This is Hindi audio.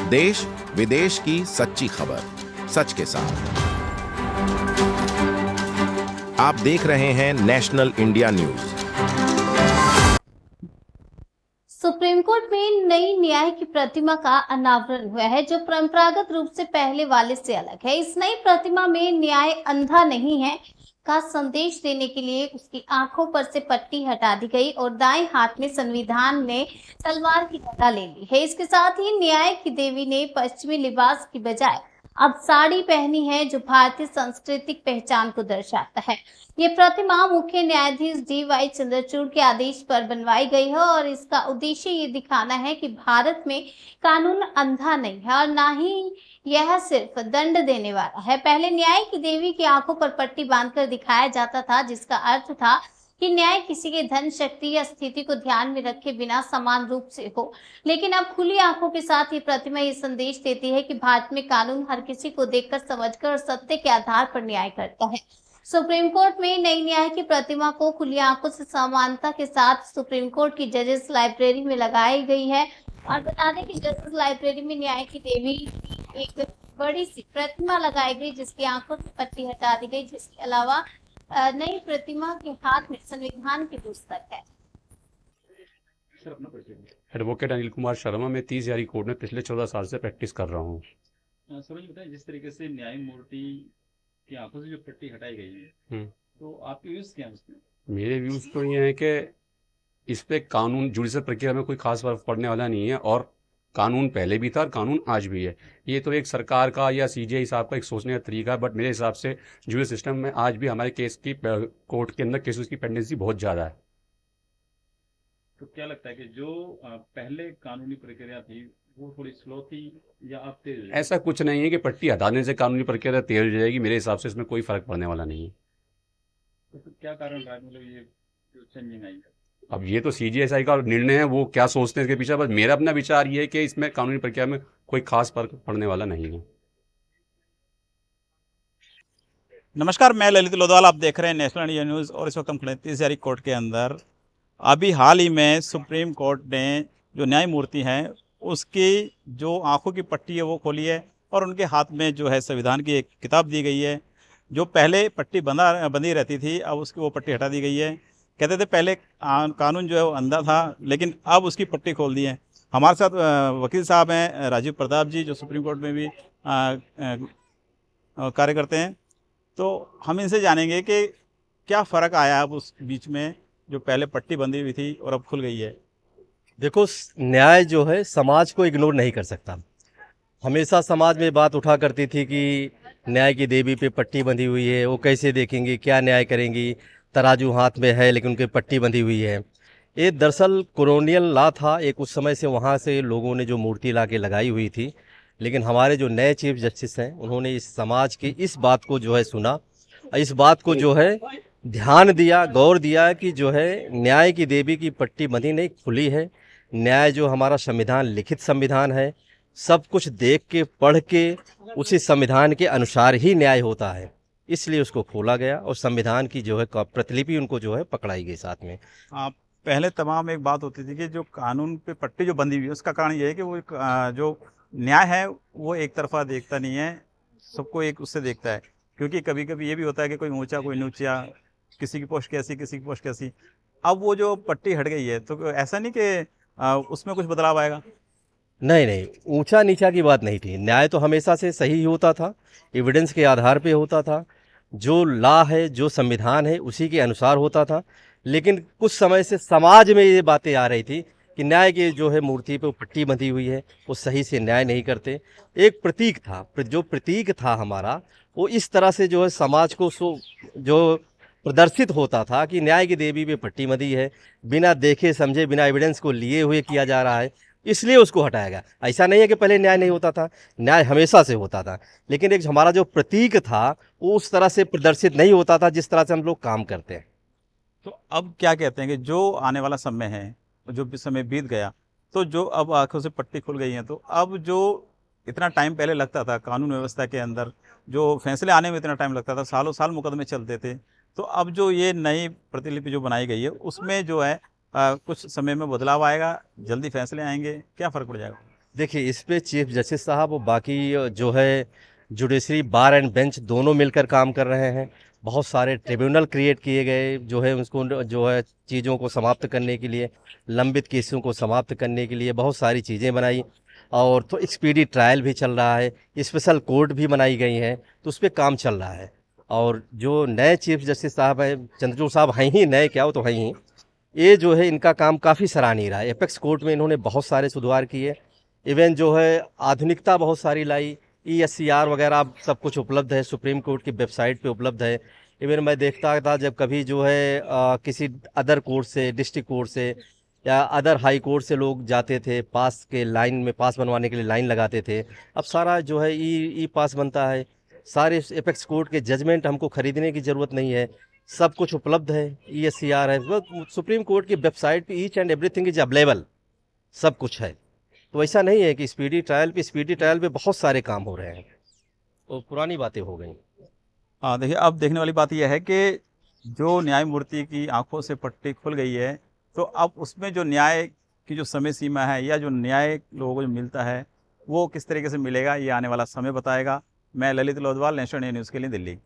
देश विदेश की सच्ची खबर सच के साथ। आप देख रहे हैं national India news. Supreme court में नई न्याय की प्रतिमा का अनावरण हुआ है, जो परंपरागत रूप से पहले वाले से अलग है। इस नई प्रतिमा में न्याय अंधा नहीं है का संदेश देने के लिए उसकी आंखों पर से पट्टी हटा दी गई और दाएं हाथ में संविधान ने तलवार की जगह ले ली है। इसके साथ ही न्याय की देवी ने पश्चिमी लिबास की बजाय अब साड़ी पहनी है, जो भारतीय सांस्कृतिक पहचान को दर्शाता है। ये प्रतिमा मुख्य न्यायाधीश DY चंद्रचूड़ के आदेश पर बनवाई गई है और इसका उद्देश्य ये दिखाना है कि भारत में कानून अंधा नहीं है और ना ही यह सिर्फ दंड देने वाला है। पहले न्याय की देवी की आंखों पर पट्टी बांधकर दिखाया जाता था, जिसका अर्थ था कि न्याय किसी के धन, शक्ति या स्थिति को ध्यान में रखे बिना समान रूप से हो। लेकिन अब खुली आंखों के साथ ये प्रतिमा ये संदेश देती है कि भारत में कानून हर किसी को देखकर, समझकर और सत्य के आधार पर न्याय करता है। सुप्रीम कोर्ट में नई न्याय की प्रतिमा को खुली आंखों से समानता के साथ सुप्रीम कोर्ट की जजेस लाइब्रेरी में लगाई गई है। और बता दें कि जजेस लाइब्रेरी में न्याय की देवी एक बड़ी सी प्रतिमा लगाई गई, जिसकी आंखों से पट्टी हटा दी गई। जिसके अलावा नई प्रतिमा के हाथ में संविधान की पुस्तक है। एडवोकेट अनिल कुमार शर्मा, मैं 30 यारी कोर्ट में पिछले 14 साल से प्रैक्टिस कर रहा हूँ। समझ बताएं, जिस तरीके से न्यायमूर्ति की आंखों से जो पट्टी हटाई गई है, तो आपके व्यूज क्या है उसमें? मेरे व्यूज तो ये हैं कि इस पे कानून जुडिशल प्रक्रिया में कोई खास फर्क पड़ने वाला नहीं है और कानून पहले भी था और कानून आज भी है। ये तो एक सरकार का या CJI साहब का एक सोचने का तरीका है, बट मेरे हिसाब से जुडिशल सिस्टम में आज भी हमारे केस की कोर्ट के अंदर केसेस की पेंडेंसी बहुत ज़्यादा है। तो क्या लगता है कि जो पहले कानूनी प्रक्रिया थी वो थोड़ी स्लो थी या अब तेज? ऐसा कुछ नहीं है कि पट्टी हटाने से कानूनी प्रक्रिया तेज हो जाएगी। मेरे हिसाब से इसमें कोई फर्क पड़ने वाला नहीं है। तो क्या कारण रहा, मतलब ये जो चेंजिंग आई है? अब ये तो CJI का निर्णय है, वो क्या सोचते हैं इसके पीछे। बस मेरा अपना विचार ये है कि इसमें कानूनी प्रक्रिया में कोई खास फर्क पड़ने वाला नहीं है। नमस्कार, मैं ललित लोधवाल, आप देख रहे हैं नेशनल इंडिया न्यूज़। और इस वक्त हम खड़े 30 यारी कोर्ट के अंदर। अभी हाल ही में सुप्रीम कोर्ट ने जो न्यायमूर्ति हैं उसकी जो आंखों की पट्टी है वो खोली है और उनके हाथ में जो है संविधान की एक किताब दी गई है। जो पहले पट्टी बंधी रहती थी, अब उसकी वो पट्टी हटा दी गई है। कहते थे पहले कानून जो है वो अंधा था, लेकिन अब उसकी पट्टी खोल दी है। हमारे साथ वकील साहब हैं राजीव प्रताप जी, जो सुप्रीम कोर्ट में भी कार्य करते हैं। तो हम इनसे जानेंगे कि क्या फ़र्क आया अब उस बीच में, जो पहले पट्टी बंधी हुई थी और अब खुल गई है। देखो, न्याय जो है समाज को इग्नोर नहीं कर सकता। हमेशा समाज में बात उठा करती थी कि न्याय की देवी पे पट्टी बंधी हुई है, वो कैसे देखेंगी, क्या न्याय करेंगी, तराजू हाथ में है लेकिन उनके पट्टी बंधी हुई है। ये दरअसल कॉलोनियल लॉ था एक, उस समय से वहाँ से लोगों ने जो मूर्ति ला के लगाई हुई थी। लेकिन हमारे जो नए चीफ जस्टिस हैं उन्होंने इस समाज की इस बात को जो है सुना, इस बात को जो है ध्यान दिया, गौर दिया कि जो है न्याय की देवी की पट्टी बंधी नहीं, खुली है। न्याय जो हमारा संविधान, लिखित संविधान है, सब कुछ देख के पढ़ के उसी संविधान के अनुसार ही न्याय होता है, इसलिए उसको खोला गया और संविधान की जो है प्रतिलिपि उनको जो है पकड़ाई गई साथ में। पहले तमाम एक बात होती थी कि जो कानून पे पट्टी जो बंधी हुई है उसका कारण ये है कि वो जो न्याय है वो एक तरफा देखता नहीं है, सबको एक उससे देखता है। क्योंकि कभी कभी ये भी होता है कि कोई ऊंचा कोई नीचा, किसी की पोस्ट कैसी किसी की पोस्ट कैसी। अब वो जो पट्टी हट गई है तो ऐसा नहीं कि उसमें कुछ बदलाव आएगा? नहीं, ऊंचा नीचा की बात नहीं थी। न्याय तो हमेशा से सही ही होता था, एविडेंस के आधार पे होता था। जो लॉ है, जो संविधान है, उसी के अनुसार होता था। लेकिन कुछ समय से समाज में ये बातें आ रही थी कि न्याय की जो है मूर्ति पे पट्टी बंधी हुई है, वो सही से न्याय नहीं करते। एक प्रतीक था, जो प्रतीक था हमारा, वो इस तरह से जो है समाज को जो प्रदर्शित होता था कि न्याय की देवी पे पट्टी बंधी है, बिना देखे समझे, बिना एविडेंस को लिए हुए किया जा रहा है, इसलिए उसको हटाया गया। ऐसा नहीं है कि पहले न्याय नहीं होता था, न्याय हमेशा से होता था। लेकिन एक हमारा जो प्रतीक था वो उस तरह से प्रदर्शित नहीं होता था जिस तरह से हम लोग काम करते हैं। तो अब क्या कहते हैं कि जो आने वाला समय है, जो भी समय बीत गया, तो जो अब आंखों से पट्टी खुल गई है, तो अब जो इतना टाइम पहले लगता था कानून व्यवस्था के अंदर, जो फैसले आने में इतना टाइम लगता था, सालों साल मुकदमे चलते थे, तो अब जो ये नई प्रतिलिपि जो बनाई गई है उसमें जो है कुछ समय में बदलाव आएगा, जल्दी फैसले आएंगे, क्या फ़र्क पड़ जाएगा? देखिए, इस पे चीफ जस्टिस साहब और बाकी जो है जुडिशरी बार एंड बेंच दोनों मिलकर काम कर रहे हैं। बहुत सारे ट्रिब्यूनल क्रिएट किए गए जो है उसको जो है चीज़ों को समाप्त करने के लिए, लंबित केसों को समाप्त करने के लिए बहुत सारी चीज़ें बनाई। और तो स्पीडी ट्रायल भी चल रहा है, स्पेशल कोर्ट भी बनाई गई हैं, तो उस पर काम चल रहा है। और जो नए चीफ जस्टिस साहब हैं, चंद्रचूड़ साहब हैं ही नए, क्या वो तो हैं ही, ये जो है इनका काम काफ़ी सराहनीय रहा है। एपेक्स कोर्ट में इन्होंने बहुत सारे सुधार किए, इवन जो है आधुनिकता बहुत सारी लाई। ESCR वगैरह अब सब कुछ उपलब्ध है, सुप्रीम कोर्ट की वेबसाइट पे उपलब्ध है। इवन मैं देखता था जब कभी जो है किसी अदर कोर्ट से, डिस्ट्रिक्ट कोर्ट से या अदर हाई कोर्ट से लोग जाते थे, पास के लाइन में पास बनवाने के लिए लाइन लगाते थे। अब सारा जो है ई पास बनता है। सारे एपेक्स कोर्ट के जजमेंट हमको खरीदने की ज़रूरत नहीं है, सब कुछ उपलब्ध है। ESCR है, वो सुप्रीम कोर्ट की वेबसाइट पे each and everything is available, सब कुछ है। तो ऐसा नहीं है कि स्पीडी ट्रायल पे बहुत सारे काम हो रहे हैं, तो पुरानी बातें हो गई। हाँ, देखिए अब देखने वाली बात यह है कि जो न्यायमूर्ति की आंखों से पट्टी खुल गई है, तो अब उसमें जो न्याय की जो समय सीमा है या जो न्याय लोगों को जो मिलता है वो किस तरीके से मिलेगा, ये आने वाला समय बताएगा। मैं ललित लोधवाल, नेशनल न्यूज़ के लिए, दिल्ली।